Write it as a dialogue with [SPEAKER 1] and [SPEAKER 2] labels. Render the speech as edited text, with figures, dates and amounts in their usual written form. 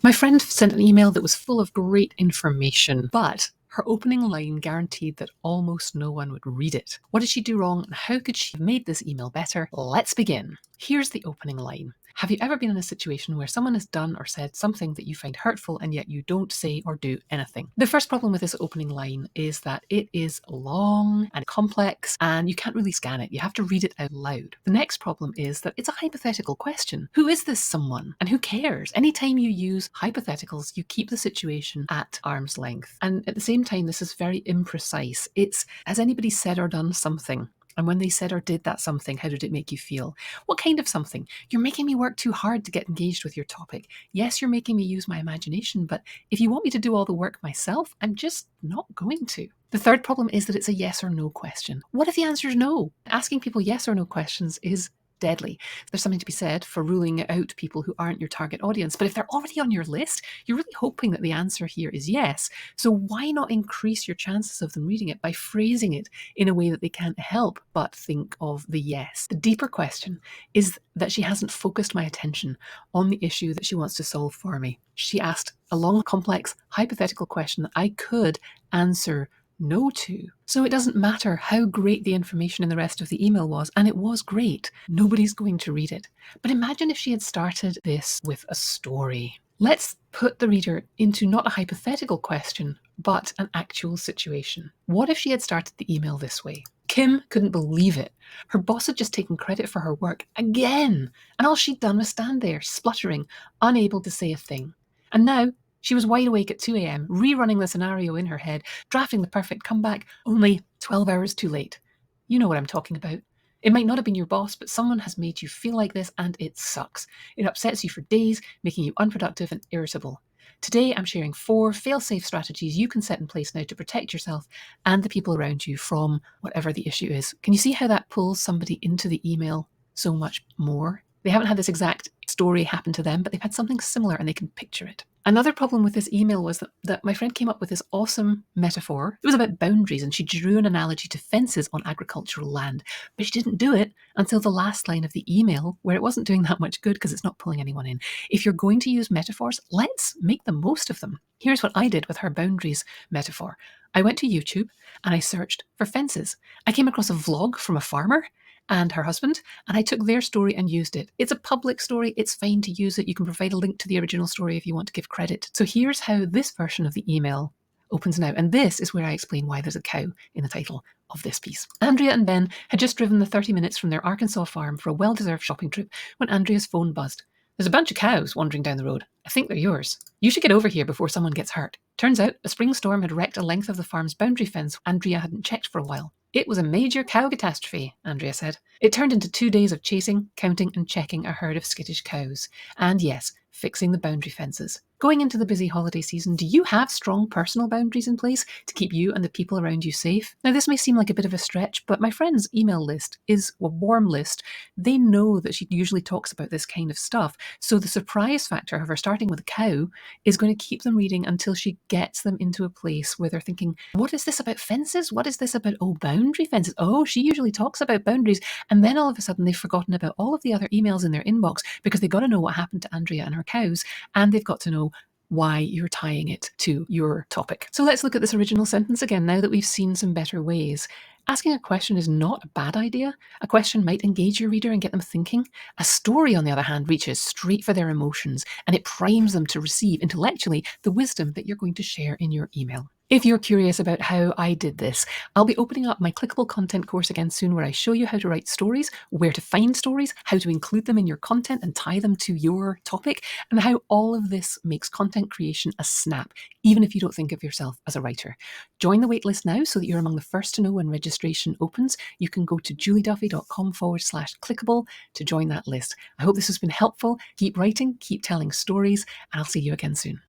[SPEAKER 1] My friend sent an email that was full of great information, but her opening line guaranteed that almost no one would read it. What did she do wrong, and how could she have made this email better? Let's begin. Here's the opening line. Have you ever been in a situation where someone has done or said something that you find hurtful and yet you don't say or do anything? The first problem with this opening line is that it is long and complex and you can't really scan it. You have to read it out loud. The next problem is that it's a hypothetical question. Who is this someone? And who cares? Anytime you use hypotheticals, you keep the situation at arm's length. And at the same time, this is very imprecise. It's, has anybody said or done something? And when they said or did that something, how did it make you feel? What kind of something? You're making me work too hard to get engaged with your topic. Yes, you're making me use my imagination, but if you want me to do all the work myself, I'm just not going to. The third problem is that it's a yes or no question. What if the answer is no? Asking people yes or no questions is deadly. There's something to be said for ruling out people who aren't your target audience. But if they're already on your list, you're really hoping that the answer here is yes. So why not increase your chances of them reading it by phrasing it in a way that they can't help but think of the yes? The deeper question is that she hasn't focused my attention on the issue that she wants to solve for me. She asked a long, complex, hypothetical question that I could answer no to. So it doesn't matter how great the information in the rest of the email was, and it was great. Nobody's going to read it. But imagine if she had started this with a story. Let's put the reader into not a hypothetical question, but an actual situation. What if she had started the email this way? Kim couldn't believe it. Her boss had just taken credit for her work again, and all she'd done was stand there, spluttering, unable to say a thing. And now, she was wide awake at 2 a.m, rerunning the scenario in her head, drafting the perfect comeback, only 12 hours too late. You know what I'm talking about. It might not have been your boss, but someone has made you feel like this and it sucks. It upsets you for days, making you unproductive and irritable. Today, I'm sharing 4 fail-safe strategies you can set in place now to protect yourself and the people around you from whatever the issue is. Can you see how that pulls somebody into the email so much more? They haven't had this exact story happen to them, but they've had something similar and they can picture it. Another problem with this email was that my friend came up with this awesome metaphor. It was about boundaries, and she drew an analogy to fences on agricultural land. But she didn't do it until the last line of the email, where it wasn't doing that much good because it's not pulling anyone in. If you're going to use metaphors, let's make the most of them. Here's what I did with her boundaries metaphor. I went to YouTube and I searched for fences. I came across a vlog from a farmer and her husband, and I took their story and used it. It's a public story, it's fine to use it. You can provide a link to the original story if you want to give credit. So here's how this version of the email opens now, and this is where I explain why there's a cow in the title of this piece. Andrea and Ben had just driven the 30 minutes from their Arkansas farm for a well-deserved shopping trip when Andrea's phone buzzed. There's a bunch of cows wandering down the road. I think they're yours. You should get over here before someone gets hurt. Turns out a spring storm had wrecked a length of the farm's boundary fence Andrea hadn't checked for a while. It was a major cow-catastrophe, Andrea said. It turned into 2 days of chasing, counting and checking a herd of skittish cows. And yes, fixing the boundary fences. Going into the busy holiday season, do you have strong personal boundaries in place to keep you and the people around you safe? Now, this may seem like a bit of a stretch, but my friend's email list is a warm list. They know that she usually talks about this kind of stuff. So the surprise factor of her starting with a cow is going to keep them reading until she gets them into a place where they're thinking, what is this about fences? What is this about, boundary fences? Oh, she usually talks about boundaries. And then all of a sudden they've forgotten about all of the other emails in their inbox because they've got to know what happened to Andrea and her cows, and they've got to know why you're tying it to your topic. So let's look at this original sentence again now that we've seen some better ways. Asking a question is not a bad idea. A question might engage your reader and get them thinking. A story, on the other hand, reaches straight for their emotions and it primes them to receive intellectually the wisdom that you're going to share in your email. If you're curious about how I did this, I'll be opening up my Clickable content course again soon, where I show you how to write stories, where to find stories, how to include them in your content and tie them to your topic, and how all of this makes content creation a snap, even if you don't think of yourself as a writer. Join the waitlist now so that you're among the first to know when registration opens. You can go to julieduffy.com/clickable to join that list. I hope this has been helpful. Keep writing, keep telling stories, and I'll see you again soon.